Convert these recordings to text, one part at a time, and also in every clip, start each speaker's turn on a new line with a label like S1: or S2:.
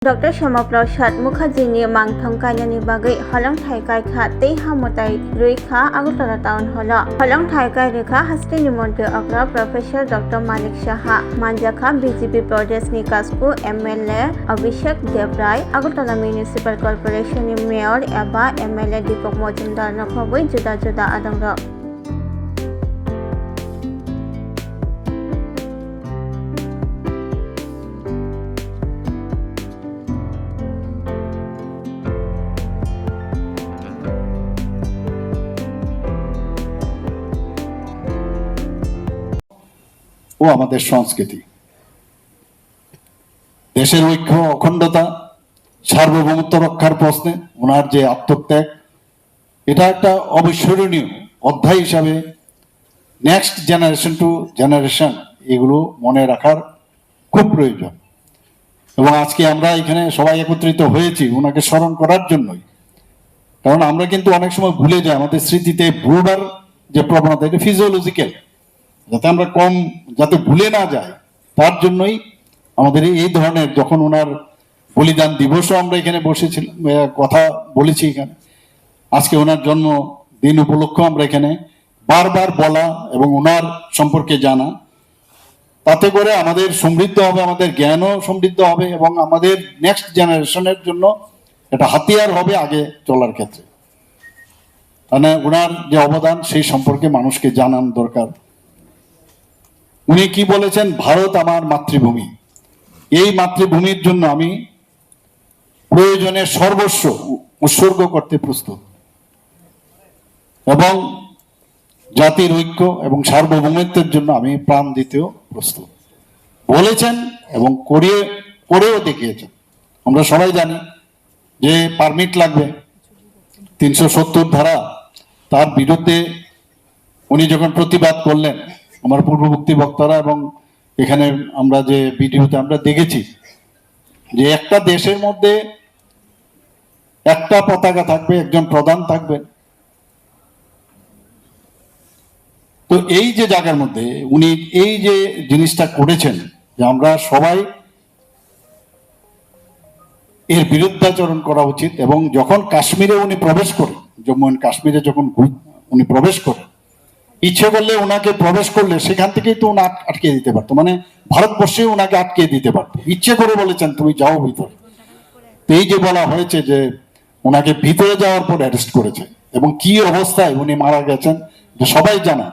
S1: Doctor Shyamaprasad मुखार्जीनि मांथं कायनानि बागै हलंथाय गायखा तै हामथाय रैखा आगरतला टाउन हल हलंथाय गायरेखा हास्टेनि मन्त्री अग्रा प्रोफेसर डॉक्टर मानिक साहा मानजाखा बीजेपी प्रदेशनि कासपु एमएलए अभिषेक देवराय आगरतला म्युनिसिपल कर्पोरेशननि मेयर एबा एमएलए दीपक मजुमदार नखबै जुदा जुदा आदंग
S2: ও আমাদের সংস্কৃতি, দেশের ঐক্য অখণ্ডতা সার্বভৌমত্ব রক্ষার প্রশ্নে ওনার যে আত্মত্যাগ, এটা একটা অবিস্মরণীয় অধ্যায় হিসাবে নেক্সট জেনারেশন টু জেনারেশন এগুলো মনে রাখার খুব প্রয়োজন। এবং আজকে আমরা এখানে সবাই একত্রিত হয়েছি ওনাকে স্মরণ করার জন্যই, কারণ আমরা কিন্তু অনেক সময় ভুলে যাই আমাদের স্মৃতিতে ভুলবার যে প্রবণতা, এটা ফিজিওলজিক্যাল, যাতে আমরা যাতে ভুলে না যায় তার জন্যই আমাদের এই ধরনের, যখন ওনার বলিদান দিবসও আমরা এখানে বসেছিলাম, কথা বলেছি এখানে, আজকে ওনার জন্মদিন উপলক্ষে আমরা এখানে বারবার বলা এবং ওনার সম্পর্কে জানা, তাতে করে আমাদের সমৃদ্ধ হবে, আমাদের জ্ঞানও সমৃদ্ধ হবে এবং আমাদের নেক্সট জেনারেশনের জন্য এটা হাতিয়ার হবে আগে চলার ক্ষেত্রে। মানে ওনার যে অবদান সেই সম্পর্কে মানুষকে জানান দরকার। উনি কি বলেছেন, ভারত আমার মাতৃভূমি, এই মাতৃভূমির জন্য আমি প্রয়োজনে সর্বস্ব উৎসর্গ করতে প্রস্তুত এবং জাতির ঐক্য এবং সার্বভৌমত্বের জন্য আমি প্রাণ দিতেও প্রস্তুত বলেছেন এবং করেও দেখিয়েছেন। আমরা সবাই জানি যে পারমিট লাগবে 370 ধারা, তার বিরুদ্ধে উনি যখন প্রতিবাদ করলেন, আমার পূর্ববর্তী বক্তারা এবং এখানে আমরা যে ভিডিওতে আমরা দেখেছি যে একটা দেশের মধ্যে একটা পতাকা থাকবে, একজন প্রধান থাকবেন। তো এই যে জায়গার মধ্যে উনি এই যে জিনিসটা করেছেন, যে আমরা সবাই এর বিরুদ্ধাচরণ করা উচিত। এবং যখন কাশ্মীরে উনি প্রবেশ করেন, জম্মু এন্ড কাশ্মীরে যখন উনি প্রবেশ করেন, ইচ্ছে করলে ওনাকে প্রবেশ করলে সেখান থেকেই তো ওনা আটকে দিতে পারতো, মানে ভারতবর্ষে ওনাকে আটকে দিতে পারতো, ইচ্ছে করে বলেছেন তুমি যাও ভিতরে। তো এই যে বলা হয়েছে যে ওনাকে ভিতরে যাওয়ার পর অ্যারেস্ট করেছে এবং কি অবস্থায় উনি মারা গেছেন যে সবাই জানা।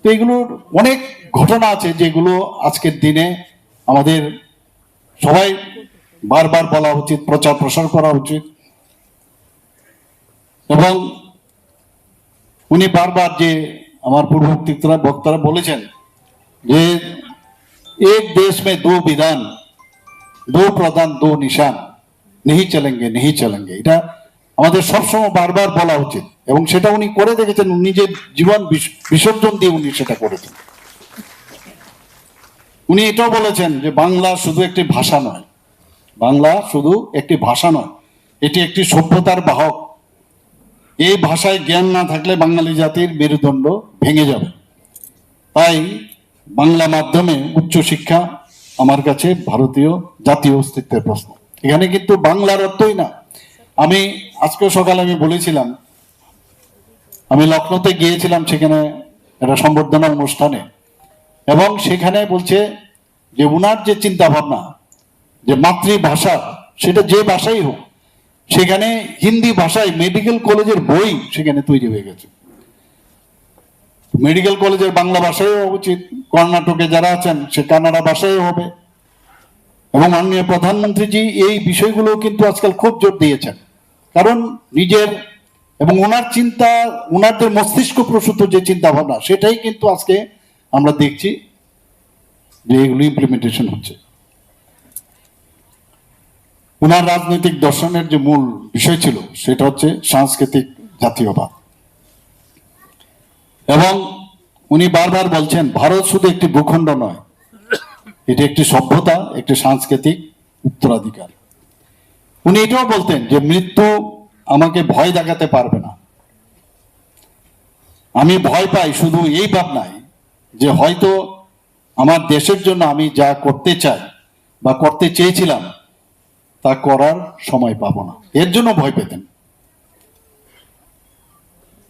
S2: তো এগুলোর অনেক ঘটনা আছে যেগুলো আজকের দিনে আমাদের সবাই বারবার বলা উচিত, প্রচার প্রসার করা উচিত। এবং উনি বারবার যে আমার পূর্ববর্তী বক্তারা বলেছেন যে এক দেশ মে দো বিধান, দো প্রধান, দো নিশান, নেহি চলেঙ্গে, এটা আমাদের সবসময় বারবার বলা উচিত। এবং সেটা উনি করে দেখেছেন, নিজের জীবন বিসর্জন দিয়ে উনি সেটা করেছেন। উনি এটাও বলেছেন যে বাংলা শুধু একটি ভাষা নয়, বাংলা শুধু একটি ভাষা নয়, এটি একটি সভ্যতার বাহক। এই ভাষায় জ্ঞান না থাকলে বাঙালি জাতির মেরুদণ্ড ভেঙে যাবে। তাই বাংলা মাধ্যমে উচ্চশিক্ষা আমার কাছে ভারতীয় জাতীয় অস্তিত্বের প্রশ্ন। এখানে কিন্তু বাংলার অর্থই না, আমি আজকে সকালে আমি বলেছিলাম, আমি লখনৌতে গিয়েছিলাম, সেখানে একটা সম্বর্ধনা অনুষ্ঠানে, এবং সেখানে বলছে যে উনার যে চিন্তা ভাবনা, যে মাতৃভাষা সেটা যে ভাষাই হোক, সেখানে হিন্দি ভাষায় মেডিকেল কলেজের বই সেখানে তৈরি হয়ে গেছে। মেডিকেল কলেজের বাংলা ভাষায় উচিত, কর্ণাটকে যারা আছেন সে কানাডা ভাষায় হবে। এবং মাননীয় প্রধানমন্ত্রীজি এই বিষয়গুলো কিন্তু আজকাল খুব জোর দিয়েছেন, কারণ নিজের এবং ওনার চিন্তা, ওনাদের মস্তিষ্ক প্রসূত যে চিন্তা ভাবনা, সেটাই কিন্তু আজকে আমরা দেখছি যে এগুলো ইমপ্লিমেন্টেশন হচ্ছে। ওনার রাজনৈতিক দর্শনের যে মূল বিষয় ছিল সেটা হচ্ছে সাংস্কৃতিক জাতীয়বাদ। এবং উনি বারবার বলছেন ভারত শুধু একটি ভূখণ্ড নয়, এটি একটি সভ্যতা, একটি সাংস্কৃতিক উত্তরাধিকার। উনি এটাও বলতেন যে মৃত্যু আমাকে ভয় দেখাতে পারবে না, আমি ভয় পাই শুধু এই ভাবনায় যে হয়তো আমার দেশের জন্য আমি যা করতে চাই বা করতে চেয়েছিলাম তা করার সময় পাবো না, এর জন্য ভয় পেতেন।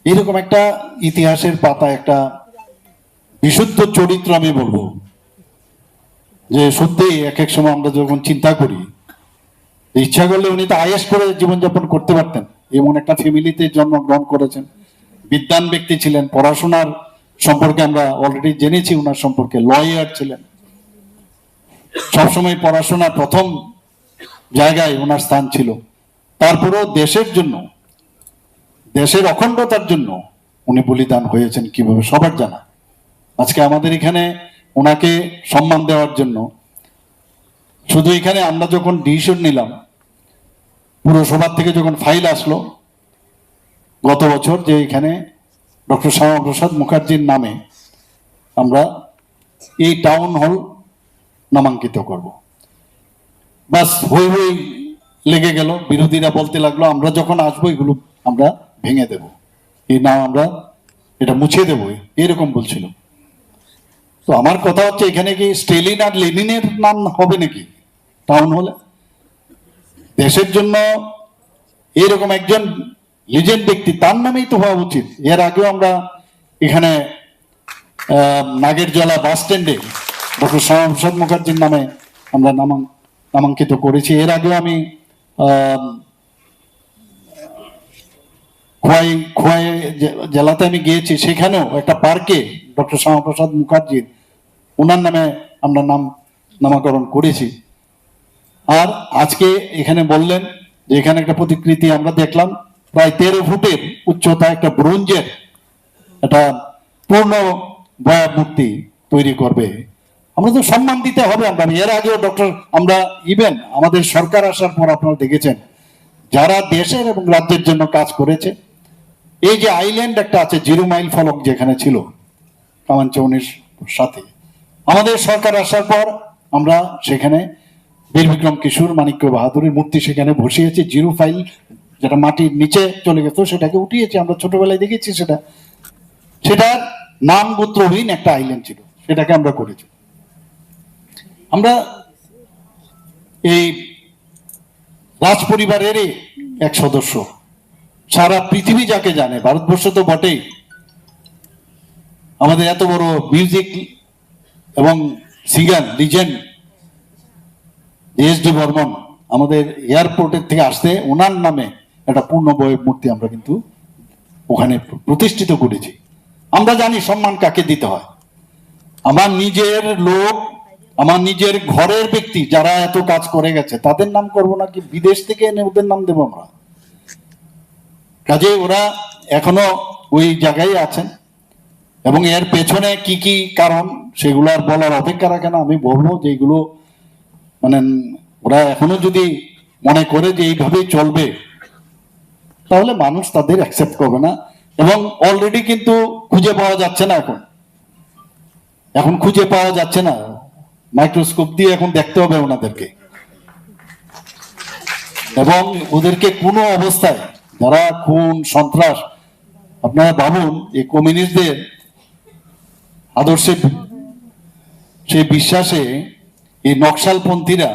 S2: এরকম একটা ইতিহাসের পাতা, একটা বিশুদ্ধ চরিত্র আমি বলবো, যে সত্যি এক এক সময় আমরা যখন চিন্তা করি, ইচ্ছা করলে উনি তো আয়েশ করে জীবনযাপন করতে পারতেন। এমন একটা ফ্যামিলিতে জন্মগ্রহণ করেছেন, বিদ্বান ব্যক্তি ছিলেন, পড়াশোনার সম্পর্কে আমরা অলরেডি জেনেছি উনার সম্পর্কে, লয়ার ছিলেন, সবসময় পড়াশোনার প্রথম জায়গায় ওনার স্থান ছিল। তারপরেও দেশের জন্য, দেশের অখণ্ডতার জন্য উনি বলিদান হয়েছেন কিভাবে সবার জানা। আজকে আমাদের এখানে ওনাকে সম্মান দেওয়ার জন্য শুধু এখানে আমরা যখন ডিসিশন নিলাম, পুরসভার থেকে যখন ফাইল আসলো গত বছর যে এখানে ডক্টর শ্যামাপ্রসাদ মুখার্জির নামে আমরা এই টাউন হল নামাঙ্কিত করব, বাস হই হই লেগে গেল। বিরোধীরা বলতে লাগলো আমরা যখন আসবো এগুলো আমরা ভেঙে দেব, এই নাম আমরা এটা মুছে দেবো, এরকম বলছিল। তো আমার কথা হচ্ছে এখানে কি স্টেলিন আর লেনিনের নাম হবে নাকি টাউন হলে? দেশের জন্য এরকম একজন লিজেন্ড ব্যক্তি, তার নামেই তো হওয়া উচিত। এর আগেও আমরা এখানে নাগেরজলা বাস স্ট্যান্ডে ডক্টর শ্যামাপ্রসাদ মুখার্জির নামে আমরা নামাঙ্কিত করেছি। এর আগেও আমি খোয়াই জেলাতে আমি গিয়েছি, সেখানেও একটা পার্কে ডক্টর শ্যামাপ্রসাদ মুখার্জির ওনার নামে আমরা নামকরণ করেছি। আর আজকে এখানে বললেন যে এখানে একটা প্রতিকৃতি আমরা দেখলাম, প্রায় 13 ফুটের উচ্চতা, একটা ব্রোঞ্জের একটা পূর্ণ বয়া মূর্তি তৈরি করবে। আমরা তো সম্মান দিতে হবে। আমরা এর আগেও আমরা ইভেন আমাদের সরকার আসার পর আপনারা দেখেছেন যারা দেশের এবং রাজ্যের জন্য কাজ করেছে, এই যে আইল্যান্ড একটা আছে, 0 মাইল ফলক যেখানে ছিল কামানচৌনির সাথে, আমাদের সরকার আসার পর আমরা সেখানে বীর বিক্রম কিশোর, মানিক্য বাহাদুরের মূর্তি সেখানে বসিয়েছি। 0 ফাইল যেটা মাটির নিচে চলে গেছে সেটাকে উঠিয়েছি, আমরা ছোটবেলায় দেখেছি। সেটার নাম গোত্রহীন একটা আইল্যান্ড ছিল, সেটাকে আমরা করেছি। আমরা এই রাজ পরিবারেরই এক সদস্য, সারা পৃথিবী যাকে জানে, ভারতবর্ষ তো বটেই, আমাদের এত বড় মিউজিক এবং singer legend S D Barman আমাদের এয়ারপোর্টের থেকে আসতে ওনার নামে একটা পূর্ণবয় মূর্তি আমরা কিন্তু ওখানে প্রতিষ্ঠিত করেছি। আমরা জানি সম্মান কাকে দিতে হয়। আমার নিজের লোক, আমার নিজের ঘরের ব্যক্তি যারা এত কাজ করে গেছে তাদের নাম করবো নাকি বিদেশ থেকে এনে ওদের নাম দেবো আমরা? কাজে ওরা এখনো ওই জায়গায় আছেন, এবং এর পেছনে কি কি কারণ সেগুলো আর বলার অপেক্ষা রাখে না। আমি বলবো যে এইগুলো মানে ওরা এখনো যদি মনে করে যে এইভাবেই চলবে, তাহলে মানুষ তাদের অ্যাকসেপ্ট করবে না। এবং অলরেডি কিন্তু খুঁজে পাওয়া যাচ্ছে না, এখন খুঁজে পাওয়া যাচ্ছে না, মাইক্রোস্কোপ দিয়ে এখন দেখতে হবে ওনাদেরকে। এবং ওদেরকে কোনো অবস্থায় যারা খুন সন্ত্রাস, আপনারা ভাবুন এই কমিউনিস্টদের আদর্শে, সেই বিশ্বাসে এই নকশালপন্থীরা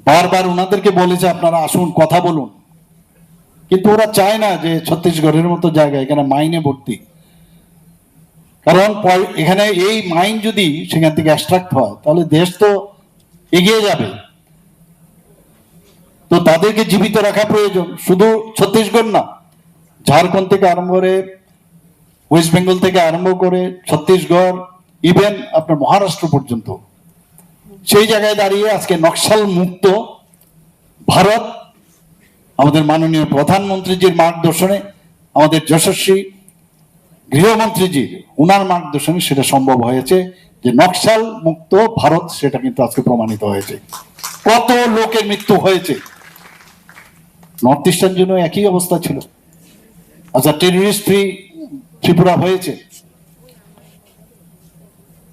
S2: বারবার ওনাদেরকে বলেছে আপনারা আসুন কথা বলুন, কিন্তু ওরা চায় না যে ছত্তিশগড়ের মতো জায়গা এখানে মাইনে ভর্তি। কারণ এখানে এই মাইন যদি সেখান থেকে এক্সট্রাক্ট হয় তাহলে দেশ তো এগিয়ে যাবে। তো তাদেরকে জীবিত রাখা প্রয়োজন। শুধু ছত্তিশগড় না, ঝাড়খণ্ড থেকে আরম্ভ করে, ওয়েস্ট বেঙ্গল থেকে আরম্ভ করে ছত্তিশগড়, ইভেন আপনার মহারাষ্ট্র পর্যন্ত, সেই জায়গায় দাঁড়িয়ে আজকে নকশাল মুক্ত ভারত আমাদের মাননীয় প্রধানমন্ত্রীজির মার্গদর্শনে, আমাদের যশস্বী গৃহমন্ত্রীজির উনার মার্গদর্শনে সেটা সম্ভব হয়েছে যে নকশাল মুক্ত ভারত, সেটা কিন্তু আজকে প্রমাণিত হয়েছে। কত লোকের মৃত্যু হয়েছে, নর্থ ইস্টার্ন জন্য একই অবস্থা ছিল। আচ্ছা, টেররিস্ট ফ্রি ত্রিপুরা হয়েছে।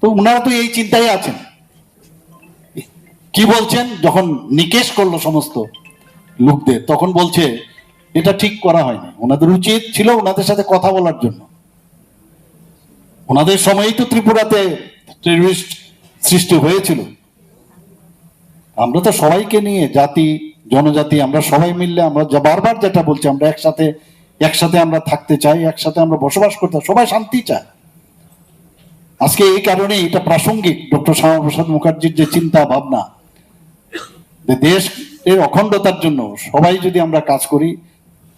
S2: তো উনারা তো এই চিন্তায় আছেন। কি বলছেন যখন নিকেশ করলো সমস্ত লোকদের, তখন বলছে এটা ঠিক করা হয়নি। ওনাদের উচিত ছিল ওনাদের সাথে কথা বলার জন্য। ওনাদের সময়ই তো ত্রিপুরাতে টেররিস্ট সৃষ্টি হয়েছিল। আমরা তো সবাইকে নিয়ে জাতি জনজাতি আমরা সবাই মিললে আমরা বারবার যেটা বলছি আমরা একসাথে একসাথে আমরা থাকতে চাই, একসাথে আমরা বসবাস করতে চাই, সবাই শান্তি চায়। আজকে এই কারণে এটা প্রাসঙ্গিক ডক্টর শ্যামাপ্রসাদ মুখার্জির যে চিন্তা ভাবনা, যে দেশ এর অখণ্ডতার জন্য সবাই যদি আমরা কাজ করি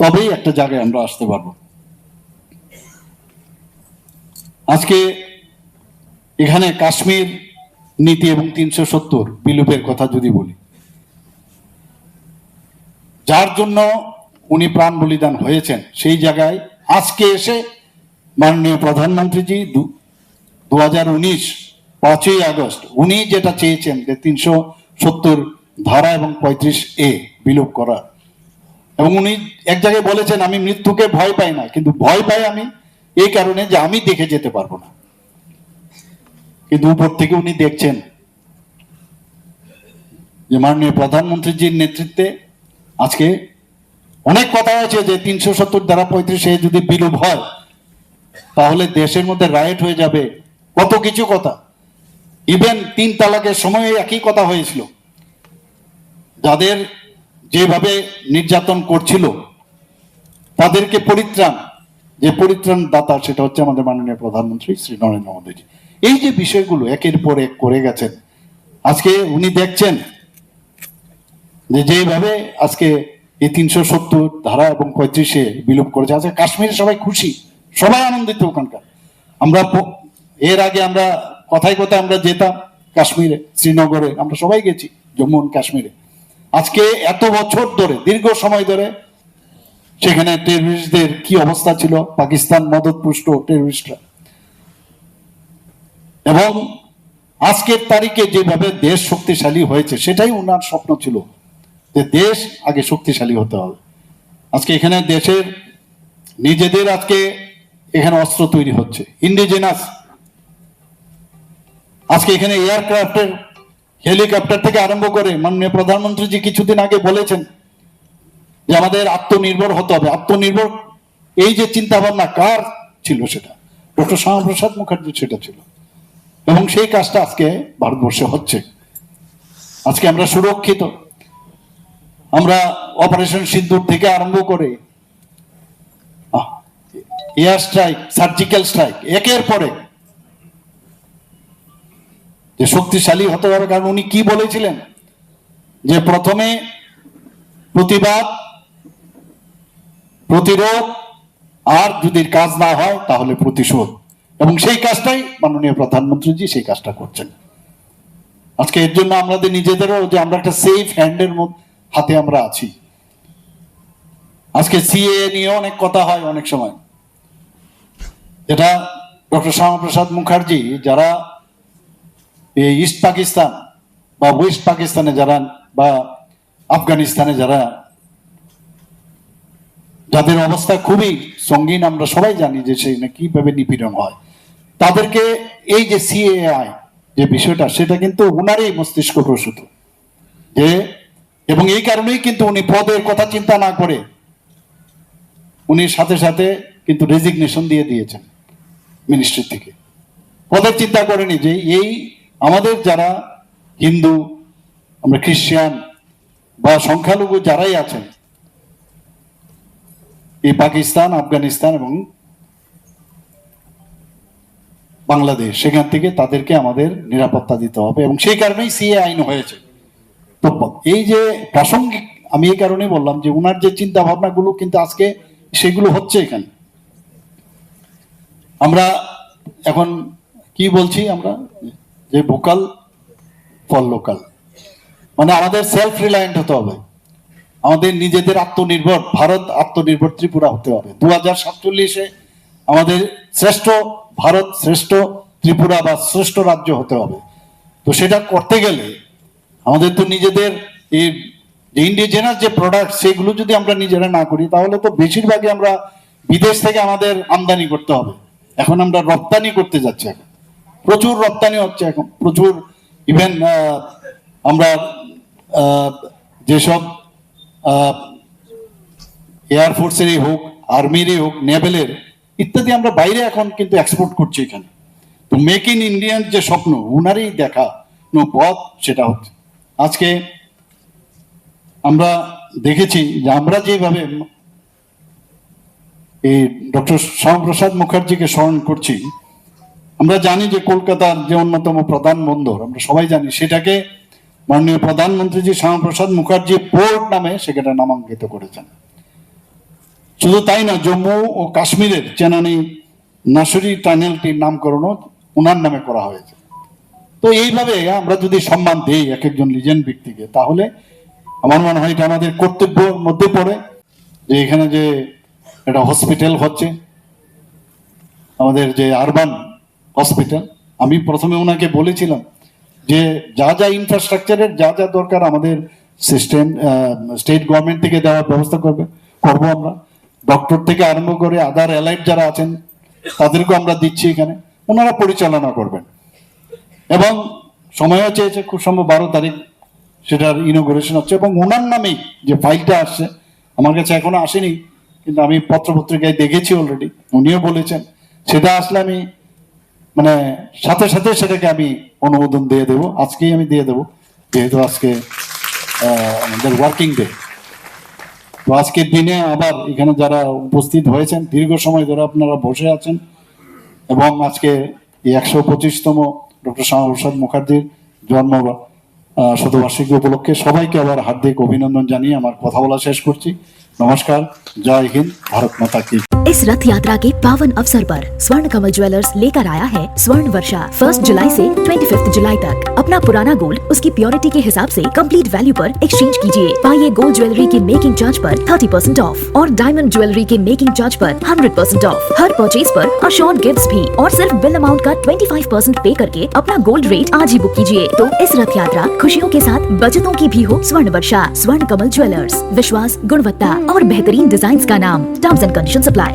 S2: তবেই একটা জায়গায় আমরা আসতে পারবো। আজকে এখানে কাশ্মীর নীতি এবং 370 বিলুপের কথা যদি বলি, যার জন্য উনি প্রাণ বলিদান হয়েছেন, সেই জায়গায় আজকে এসে মাননীয় প্রধানমন্ত্রীজি 2019 5ই আগস্ট উনি যেটা চেয়েছেন যে 370 ধারা এবং 35A বিলোপ করা, এবং উনি এক জায়গায় বলেছেন আমি মৃত্যুকে ভয় পাই না, কিন্তু ভয় পাই আমি এই কারণে যে আমি দেখে যেতে পারবো না। কিন্তু উপর থেকে উনি দেখছেন যে মাননীয় প্রধানমন্ত্রীজির নেতৃত্বে আজকে অনেক কথা আছে যে 370 ধারা 35A যদি বিলোপ হয় তাহলে দেশের মধ্যে রাইট হয়ে যাবে, কত কিছু কথা। ইভেন 3 তালাকের সময় একই কথা হয়েছিল, যাদের যেভাবে নির্যাতন করছিল তাদেরকে পরিত্রাণ দাতা সেটা হচ্ছে আমাদের মাননীয় প্রধানমন্ত্রী শ্রী নরেন্দ্র মোদীজি। এই যে বিষয়গুলো একের পর এক করে গেছেন, আজকে উনি দেখছেন যে যেভাবে আজকে এই 370 ধারা এবং 35A বিলোপ করেছে, আজকে কাশ্মীরে সবাই খুশি, সবাই আনন্দিত। ওখানকার আমরা এর আগে আমরা কথায় কথায় আমরা যেতাম কাশ্মীরে, শ্রীনগরে আমরা সবাই গেছি, জম্মু ও কাশ্মীরে। আজকে এত বছর ধরে দীর্ঘ সময় ধরে সেখানে টেররিস্টদের কি অবস্থা ছিল, পাকিস্তান মদতপুষ্ট টেররিস্টরা, এবং আজকের তারিখে যেভাবে দেশ শক্তিশালী হয়েছে সেটাই ওনার স্বপ্ন ছিল যে দেশ আগে শক্তিশালী হতে হবে। আজকে এখানে দেশের নিজেদের আজকে এখানে অস্ত্র তৈরি হচ্ছে ইন্ডিজেনাস। আজকে এখানে এয়ারক্রাফটের হেলিকপ্টার থেকে আরম্ভ করে মাননীয় প্রধানমন্ত্রীজি কিছুদিন আগে বলেছেন যে আমাদের আত্মনির্ভর হতে হবে। আত্মনির্ভর এই যে চিন্তা ভাবনা কার ছিল? সেটা ডক্টর শ্যামাপ্রসাদ মুখার্জির সেটা ছিল, এবং সেই কাজটা আজকে ভারতবর্ষে হচ্ছে। আজকে আমরা সুরক্ষিত। আমরা অপারেশন সিন্দুর থেকে আরম্ভ করে এয়ার স্ট্রাইক, সার্জিক্যাল স্ট্রাইক, একের পরে যে শক্তিশালী হতে হবে। কারণ উনি কি বলেছিলেন যে প্রথমে প্রতিবাদ, প্রতিরোধ, আর যদি কাজ না হয় তাহলে প্রতিশোধ, এবং সেই কাজটাই মাননীয় প্রধানমন্ত্রীজি সেই কাজটা করছেন। আজকে এর জন্য আমাদের নিজেদেরও যে আমরা একটা সেফ হ্যান্ডের হাতে আমরা আছি। আজকে সিএ নিয়ে অনেক কথা হয় অনেক সময়, এটা ডক্টর শ্যামাপ্রসাদ মুখার্জি যারা ইস্ট পাকিস্তান বা ওয়েস্ট পাকিস্তানে যারা বা আফগানিস্তানে যাদের অবস্থা খুবই সঙ্গীন, আমরা সবাই জানি যে সেখানে কিভাবে নিপীড়ন হয়, তাদেরকে এই যে সিএআই যে বিষয়টা সেটা কিন্তু ওনারই মস্তিষ্ক প্রসূত যে, এবং এই কারণেই কিন্তু উনি পদের কথা চিন্তা না করে উনি সাথে সাথে কিন্তু রেজিগনেশন দিয়ে দিয়েছেন মিনিস্ট্রি থেকে। পদের চিন্তা করেনি যে এই আমাদের যারা হিন্দু, আমরা খ্রিস্টান বা সংখ্যালঘু যারাই আছেন এই পাকিস্তান, আফগানিস্তান এবং বাংলাদেশ, সেখান থেকে তাদেরকে আমাদের নিরাপত্তা দিতে হবে, এবং সেই কারণেই সিএ আইন হয়েছে। তো এই যে প্রাসঙ্গিক, আমি এই কারণেই বললাম যে ওনার যে চিন্তা ভাবনাগুলো কিন্তু আজকে সেগুলো হচ্ছে এখানে। আমরা এখন কি বলছি, আমরা যে ভোকাল ফর লোকাল, মানে আমাদের সেলফ রিলায়েন্ট হতে হবে, আমাদের নিজেদের আত্মনির্ভর ভারত, আত্মনির্ভর ত্রিপুরা হতে হবে। 2047-এ আমাদের শ্রেষ্ঠ ভারত, শ্রেষ্ঠ ত্রিপুরা বা শ্রেষ্ঠ রাজ্য হতে হবে। তো সেটা করতে গেলে আমাদের তো নিজেদের এই ইন্ডিজেনাস যে প্রোডাক্ট সেগুলো যদি আমরা নিজেরা না করি তাহলে তো বেশিরভাগই আমরা বিদেশ থেকে আমাদের আমদানি করতে হবে। এখন আমরা রপ্তানি করতে যাচ্ছি, এখন প্রচুর রপ্তানি হচ্ছে, এখন প্রচুর। ইভেন আমরা যেসব এয়ারফোর্সেরই হোক, আর্মিরই হোক, নেভেলের ইত্যাদি আমরা বাইরে এখন কিন্তু এক্সপোর্ট করছি এখানে। তো মেক ইন ইন্ডিয়ান যে স্বপ্ন উনারই দেখানো পথ সেটা হচ্ছে। আজকে আমরা দেখেছি যে আমরা যেভাবে এই ডক্টর শ্যামাপ্রসাদ মুখার্জিকে স্মরণ করছি, আমরা জানি যে কলকাতার যে অন্যতম প্রধান বন্দর, আমরা সবাই জানি, সেটাকে মাননীয় প্রধানমন্ত্রী শ্যামাপ্রসাদ মুখার্জি পোর্ট নামে সেখানে নামাঙ্কিত করেছেন। শুধু তাই না, জম্মু ও কাশ্মীরের চেনানি নাসরি টানেলটির নামকরণও ওনার নামে করা হয়েছে। তো এইভাবে আমরা যদি সম্মান দিই এক একজন লিজেন্ড ব্যক্তিকে, তাহলে আমার মনে হয় এটা আমাদের কর্তব্যের মধ্যে পড়ে যে এখানে যে একটা হসপিটাল হচ্ছে, আমাদের যে আরবান হসপিটাল, আমি প্রথমে ওনাকে বলেছিলাম যে যা যা ইনফ্রাস্ট্রাকচারের যা যা দরকার আমাদের সিস্টেম স্টেট গভর্নমেন্ট থেকে দেওয়ার ব্যবস্থা করবো আমরা। ডক্টর থেকে আরম্ভ করে আদার অ্যালাইড যারা আছেন তাদেরকেও আমরা দিচ্ছি, এখানে ওনারা পরিচালনা করবেন। এবং সময়ও চেয়েছে খুব সম্ভব 12 তারিখ সেটার ইনোগ্রেশন হচ্ছে, এবং ওনার নামেই যে ফাইলটা আসছে, আমার কাছে এখনো আসেনি, কিন্তু আমি পত্রপত্রিকায় দেখেছি অলরেডি, উনিও বলেছেন সেটা আসলে আমি মানে সাথে সাথে সেটাকে আমি অনুমোদন দিয়ে দেবো, আজকেই আমি দিয়ে দেবো, যেহেতু আজকে আমাদের ওয়ার্কিং ডে। তো আজকের দিনে আবার এখানে যারা উপস্থিত হয়েছেন, দীর্ঘ সময় ধরে আপনারা বসে আছেন, এবং আজকে এই 125তম ডক্টর শ্যামাপ্রসাদ মুখার্জির জন্ম শতবার্ষিকী উপলক্ষে সবাইকে আবার হার্দিক অভিনন্দন জানিয়ে আমার কথা বলা শেষ করছি। নমস্कार, जय हिंद, भारत माता की।
S3: इस रथ यात्रा के पावन अवसर पर स्वर्ण कमल ज्वेलर्स लेकर आया है स्वर्ण वर्षा 1 जुलाई से 25 जुलाई तक। अपना पुराना गोल्ड उसकी प्योरिटी के हिसाब से कंप्लीट वैल्यू पर एक्सचेंज कीजिए। पाइए गोल्ड ज्वेलरी के मेकिंग चार्ज पर 30% ऑफ और डायमंड ज्वेलरी के मेकिंग चार्ज पर 100% ऑफ। हर परचेज पर अशोर्ड गिफ्ट्स भी, और सिर्फ बिल अमाउंट का 25% पे करके अपना गोल्ड रेट आज ही बुक कीजिए। तो इस रथ यात्रा खुशियों के साथ बचतों की भी हो। स्वर्ण वर्षा, स्वर्ण कमल ज्वेलर्स, विश्वास, गुणवत्ता और बेहतरीन डिजाइन का नाम। Terms and conditions apply.